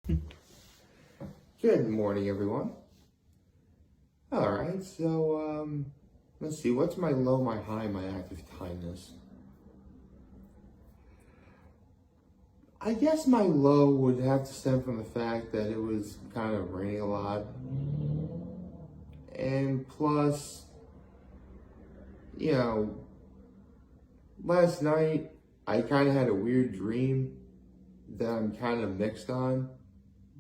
Good morning, everyone. All right, so let's see. What's my low, my high, my active kindness? I guess my low would have to stem from the fact that it was kind of raining a lot, and plus, you know, last night I kind of had a weird dream that I'm kind of mixed on,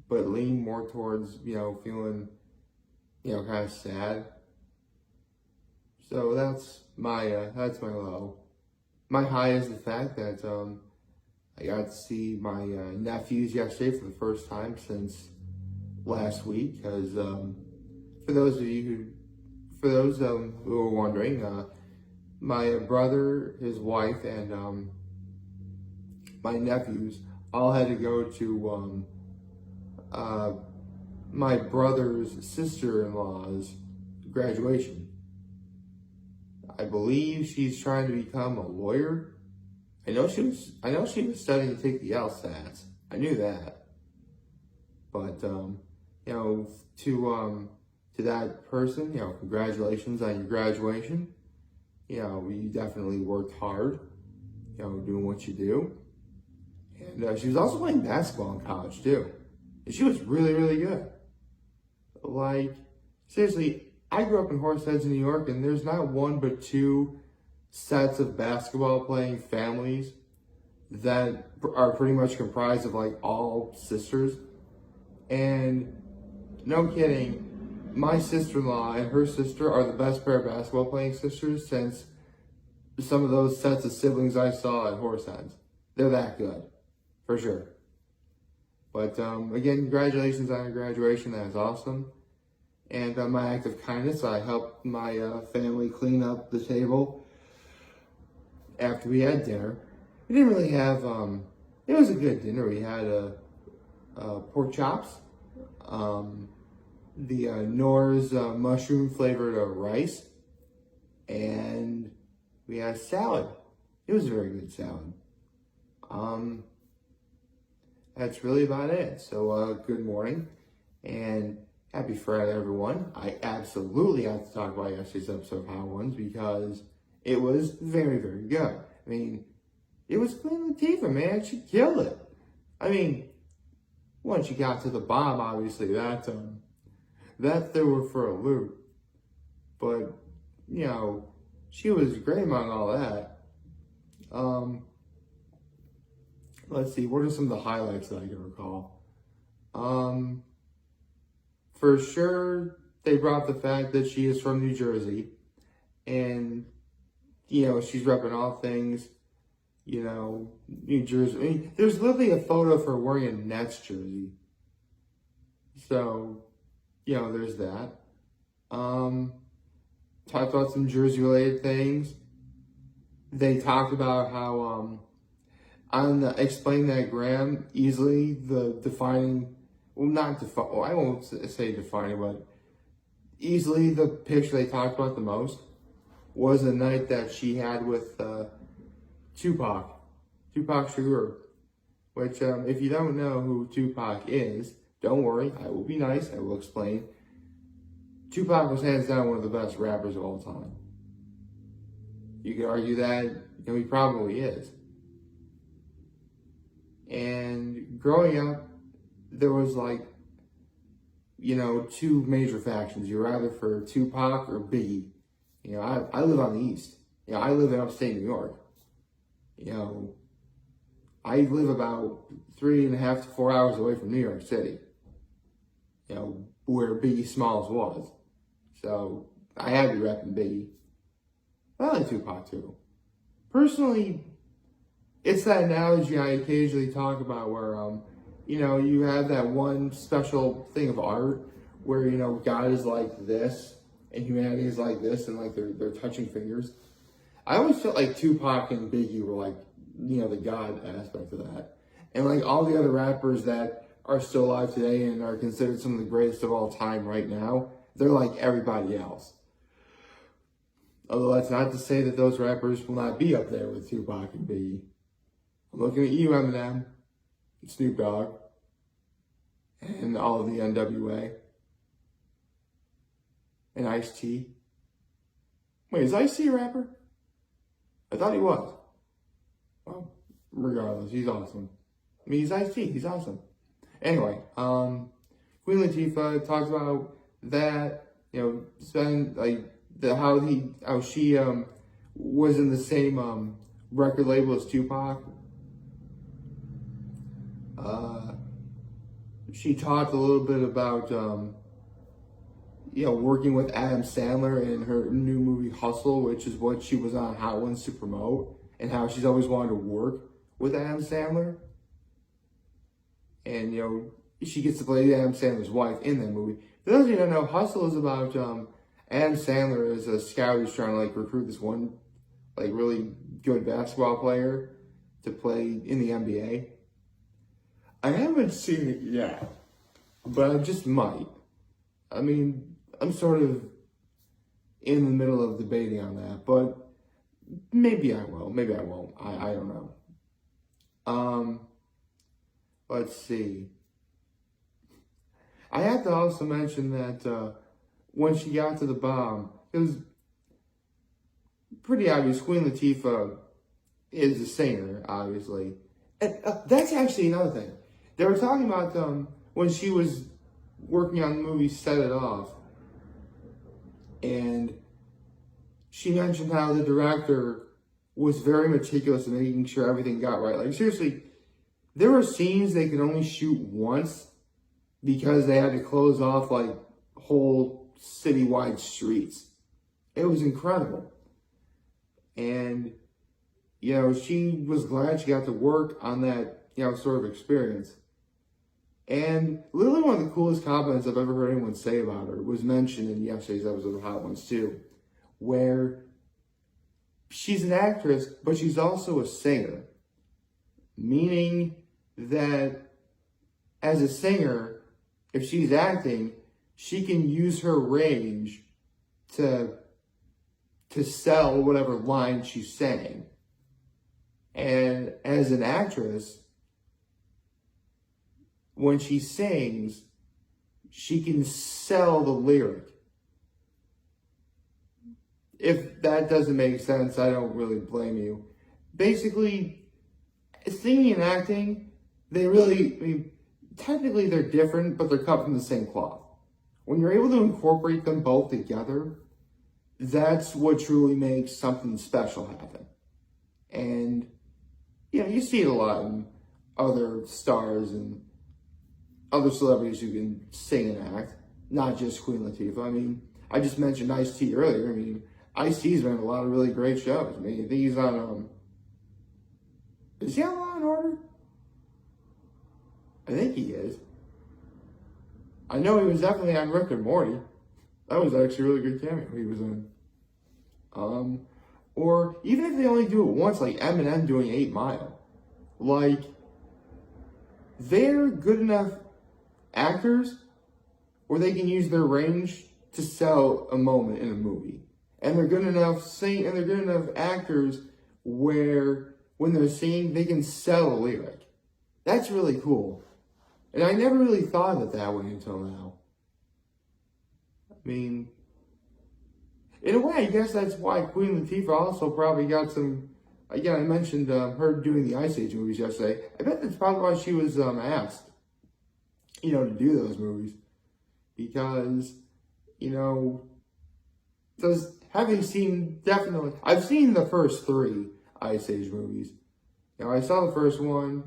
but lean more towards feeling kind of sad. So that's my low. My high is the fact that I got to see my nephews yesterday for the first time since last week. Because for those of you who are wondering, my brother, his wife, and my nephews all had to go to my brother's sister-in-law's graduation. I believe she's trying to become a lawyer. I know she was studying to take the LSATs. I knew that. But to that person, congratulations on your graduation. You definitely worked hard, doing what you do. And she was also playing basketball in college too. And she was really, really good. Like, seriously, I grew up in Horseheads, New York, and there's not one but two sets of basketball playing families that are pretty much comprised of like all sisters. And no kidding, my sister-in-law and her sister are the best pair of basketball playing sisters since some of those sets of siblings I saw at Horseheads. They're that good, for sure. But again, congratulations on your graduation. That is awesome. And my act of kindness, I helped my family clean up the table after we had dinner. We didn't really have, it was a good dinner. We had pork chops, the Knorr's mushroom flavored rice, and we had salad. It was a very good salad. That's really about it. So good morning and happy Friday, everyone. I absolutely have to talk about yesterday's episode of Hot Ones because it was very, very good. I mean, it was Queen Latifah, man. She killed it. I mean, once she got to the bomb, obviously, that threw her for a loop. But, she was great among all that. Let's see, what are some of the highlights that I can recall? For sure, they brought the fact that she is from New Jersey. And, she's repping all things, New Jersey. I mean, there's literally a photo of her wearing a Nets jersey. So, there's that. Talked about some Jersey-related things. They talked about how, on the Explain That Graham, easily the defining, I won't say defining, but easily the picture they talked about the most was the night that she had with Tupac Shakur, which if you don't know who Tupac is, don't worry, I will be nice, I will explain. Tupac was hands down one of the best rappers of all time. You could argue that, he probably is. And growing up, there was two major factions. You're either for Tupac or Biggie. I live on the East. I live in upstate New York. I live about 3.5 to 4 hours away from New York City. Where Biggie Smalls was. So I had to be repping Biggie. I like Tupac too. Personally, it's that analogy I occasionally talk about where, you have that one special thing of art where, God is like this and humanity is like this and like they're touching fingers. I always felt like Tupac and Biggie were like, the God aspect of that. And like all the other rappers that are still alive today and are considered some of the greatest of all time right now, they're like everybody else. Although that's not to say that those rappers will not be up there with Tupac and Biggie. I'm looking at you, Eminem, Snoop Dogg. in all of the NWA. And Ice-T. Wait, is Ice-T a rapper? I thought he was. Well, regardless, he's awesome. I mean, he's Ice-T. He's awesome. Anyway, Queen Latifah talks about that, spend like how she was in the same record label as Tupac. She talked a little bit about working with Adam Sandler in her new movie Hustle, which is what she was on Hot Ones to promote, and how she's always wanted to work with Adam Sandler. And, she gets to play Adam Sandler's wife in that movie. For those of you who don't know, Hustle is about Adam Sandler as a scout who's trying to recruit this one really good basketball player to play in the NBA. I haven't seen it yet, but I just might. I mean, I'm sort of in the middle of debating on that, but maybe I will, maybe I won't. I don't know. Let's see. I have to also mention that when she got to the bomb, it was pretty obvious Queen Latifah is a singer, obviously. And that's actually another thing. They were talking about when she was working on the movie Set It Off, and she mentioned how the director was very meticulous in making sure everything got right. Seriously, there were scenes they could only shoot once because they had to close off whole citywide streets. It was incredible. And, she was glad she got to work on that, sort of experience. And literally one of the coolest compliments I've ever heard anyone say about her was mentioned in yesterday's episode of Hot Ones too, where she's an actress, but she's also a singer. Meaning that as a singer, if she's acting, she can use her range to sell whatever line she's saying. And as an actress, when she sings, she can sell the lyric. If that doesn't make sense, I don't really blame you. Basically, singing and acting, technically they're different, but they're cut from the same cloth. When you're able to incorporate them both together, that's what truly makes something special happen. And, you see it a lot in other stars and other celebrities who can sing and act, not just Queen Latifah. I mean, I just mentioned Ice-T earlier. I mean, Ice-T's been in a lot of really great shows. I mean, I think he's on, is he on Law and Order? I think he is. I know he was definitely on Rick and Morty. That was actually a really good cameo he was in. Or even if they only do it once, like Eminem doing 8 Mile. They're good enough actors where they can use their range to sell a moment in a movie. And they're good enough and they're good enough actors where when they're singing, they can sell a lyric. That's really cool. And I never really thought of it that way until now. I mean, in a way, I guess that's why Queen Latifah also probably got some. Again, I mentioned her doing the Ice Age movies yesterday. I bet that's probably why she was asked, to do those movies. Because, I've seen the first 3 Ice Age movies. I saw the first one,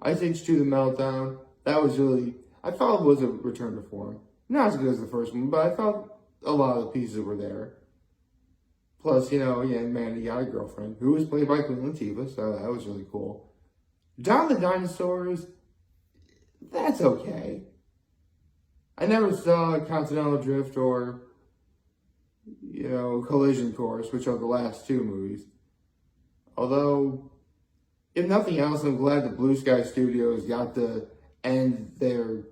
Ice Age 2, The Meltdown. That was I felt it was a return to form. Not as good as the first one, but I felt a lot of the pieces were there. Plus, Mandy got a girlfriend who was played by Queen Latifah, so that was really cool. Dawn of the Dinosaurs, that's okay. I never saw Continental Drift or, Collision Course, which are the last 2 movies. Although, if nothing else, I'm glad the Blue Sky Studios got to end their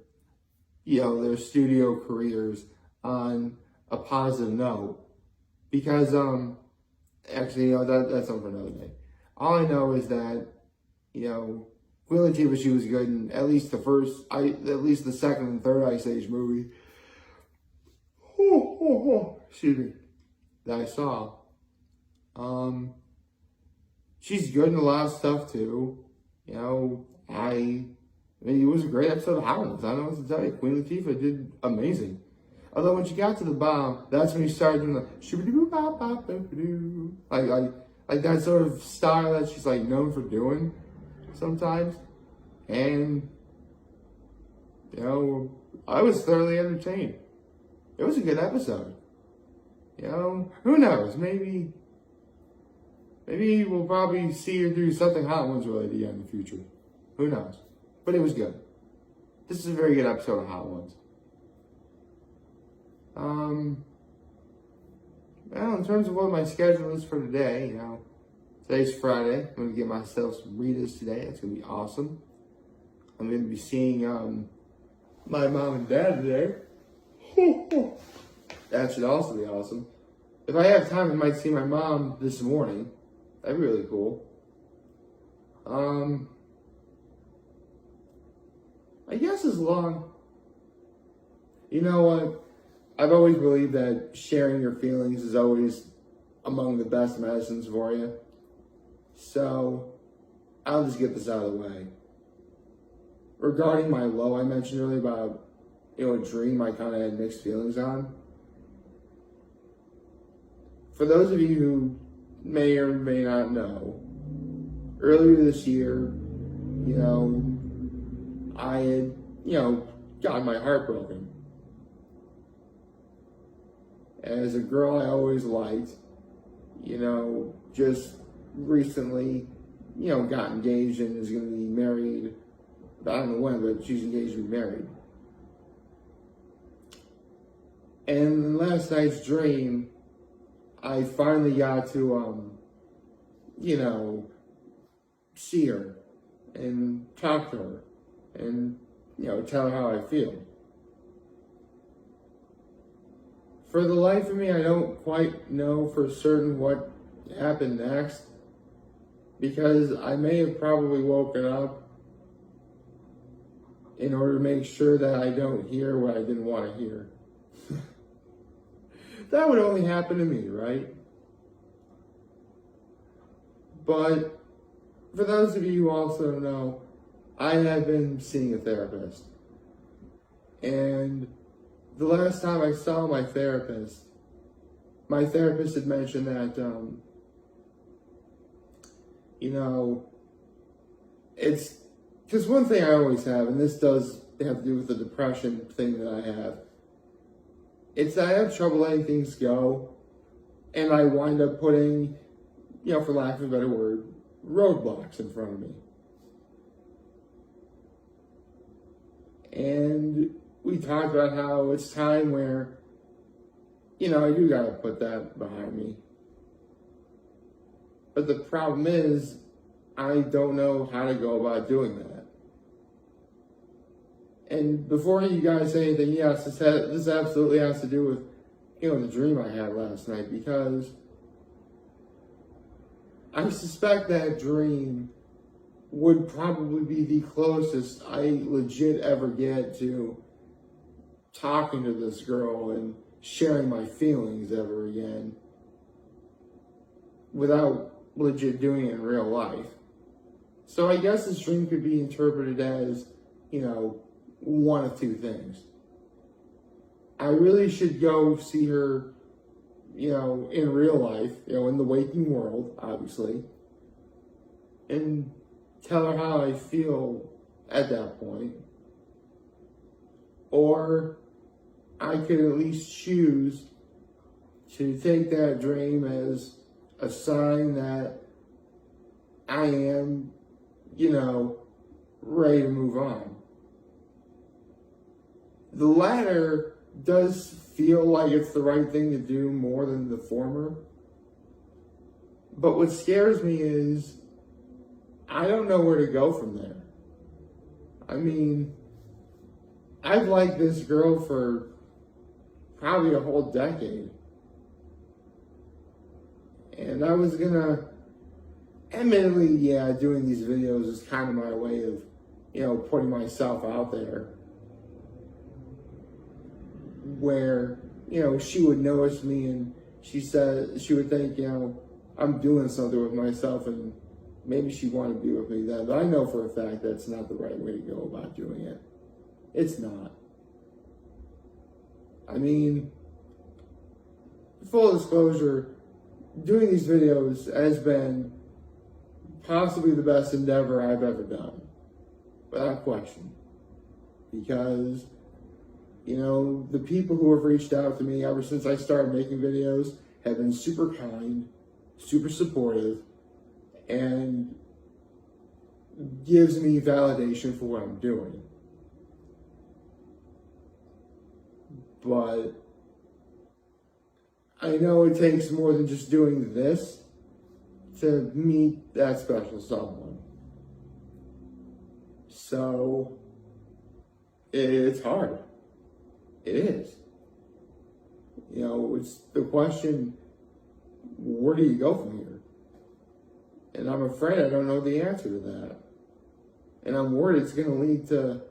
studio careers on a positive note. Because, actually, that's something for another day. All I know is that, Queen Latifah, she was good in at least the second and third Ice Age movie. Excuse me. That I saw. She's good in a lot of stuff too. I mean, it was a great episode of Hot Pnes. I don't know what to tell you. Queen Latifah did amazing. Although when she got to the bomb, that's when she started doing the shoo-ba-doo-bop-bop-bop-doo. Like that sort of style that she's like known for doing sometimes. And I was thoroughly entertained. It was a good episode. Who knows? Maybe we'll probably see her do something Hot Ones related again in the future. Who knows? But it was good. This is a very good episode of Hot Ones. Well, in terms of what my schedule is for today, today's Friday. I'm going to get myself some Ritas today. It's going to be awesome. I'm going to be seeing my mom and dad today. That should also be awesome. If I have time, I might see my mom this morning. That'd be really cool. I guess as long... You know what? I've always believed that sharing your feelings is always among the best medicines for you. So, I'll just get this out of the way. Regarding my low I mentioned earlier about, a dream I kind of had mixed feelings on. For those of you who may or may not know, earlier this year, I had, gotten my heart broken. As a girl I always liked, just recently, got engaged and is going to be married. I don't know when, but she's engaged to be married. And in last night's dream, I finally got to, see her and talk to her and, tell her how I feel. For the life of me, I don't quite know for certain what happened next, because I may have probably woken up in order to make sure that I don't hear what I didn't want to hear. That would only happen to me, right? But for those of you who also don't know, I have been seeing a therapist. And the last time I saw my therapist had mentioned that, it's, because one thing I always have, and this does have to do with the depression thing that I have, it's that I have trouble letting things go, and I wind up putting, for lack of a better word, roadblocks in front of me. And we talked about how it's time where, I do gotta put that behind me. But the problem is, I don't know how to go about doing that. And before you guys say anything, yes, this absolutely has to do with, the dream I had last night, because I suspect that dream would probably be the closest I legit ever get to talking to this girl and sharing my feelings ever again without legit doing it in real life. So I guess this dream could be interpreted as, one of two things. I really should go see her, in real life, in the waking world, obviously, and tell her how I feel at that point. Or I could at least choose to take that dream as a sign that I am, ready to move on. The latter does feel like it's the right thing to do more than the former. But what scares me is I don't know where to go from there. I mean, I've liked this girl for probably a whole decade. And I was gonna, admittedly, yeah, doing these videos is kind of my way of, putting myself out there where, she would notice me and she would think, I'm doing something with myself and maybe she wanted to be with me then. But I know for a fact that's not the right way to go about doing it. It's not. I mean, full disclosure, doing these videos has been possibly the best endeavor I've ever done. Without question. Because, the people who have reached out to me ever since I started making videos have been super kind, super supportive, and gives me validation for what I'm doing. But I know it takes more than just doing this to meet that special someone. So it's hard. It is. It's the question, where do you go from here? And I'm afraid I don't know the answer to that. And I'm worried it's going to lead to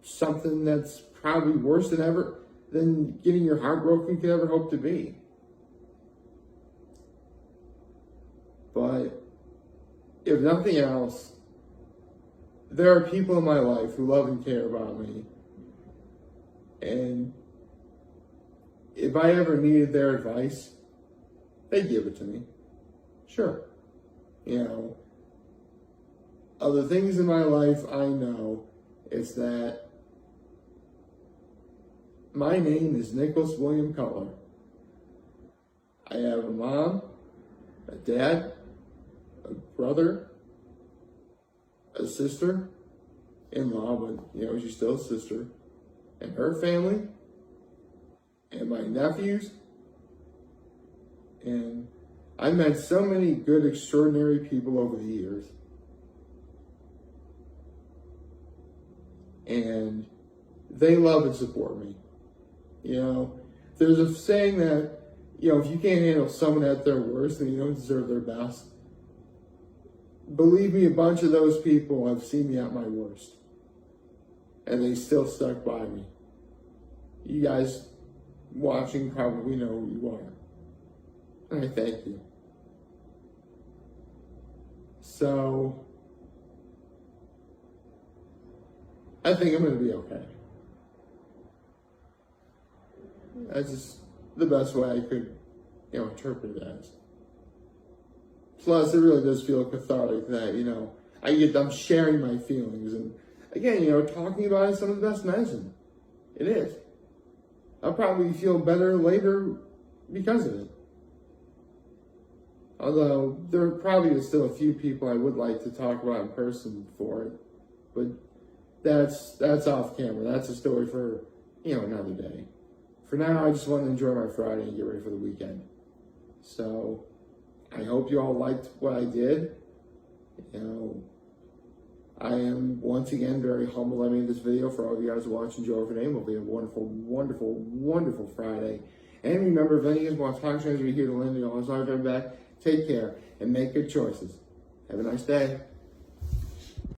something that's probably worse than getting your heart broken could ever hope to be. But if nothing else, there are people in my life who love and care about me. And if I ever needed their advice, they'd give it to me. Sure. Of the things in my life I know, it's that my name is Nicholas William Cutler. I have a mom, a dad, a brother, a sister-in-law, but she's still a sister, and her family, and my nephews, and I met so many good, extraordinary people over the years. And they love and support me. There's a saying that, if you can't handle someone at their worst, then you don't deserve their best. Believe me, a bunch of those people have seen me at my worst. And they still stuck by me. You guys watching probably know who you are. And I thank you. So, I think I'm going to be okay. That's just the best way I could, interpret it as. Plus, it really does feel cathartic that, I get them sharing my feelings. And again, talking about it is some of the best medicine. It is. I'll probably feel better later because of it. Although, there probably is still a few people I would like to talk about in person for it. But that's off camera. That's a story for, another day. For now, I just want to enjoy my Friday and get ready for the weekend. So, I hope you all liked what I did. I am, once again, very humbled I made this video. For all of you guys who watch, enjoy for name. Hope you have a wonderful, wonderful, wonderful Friday. And remember, if any of you guys want to talk to us, we're here to lend you all. So I'll be back. Take care and make good choices. Have a nice day.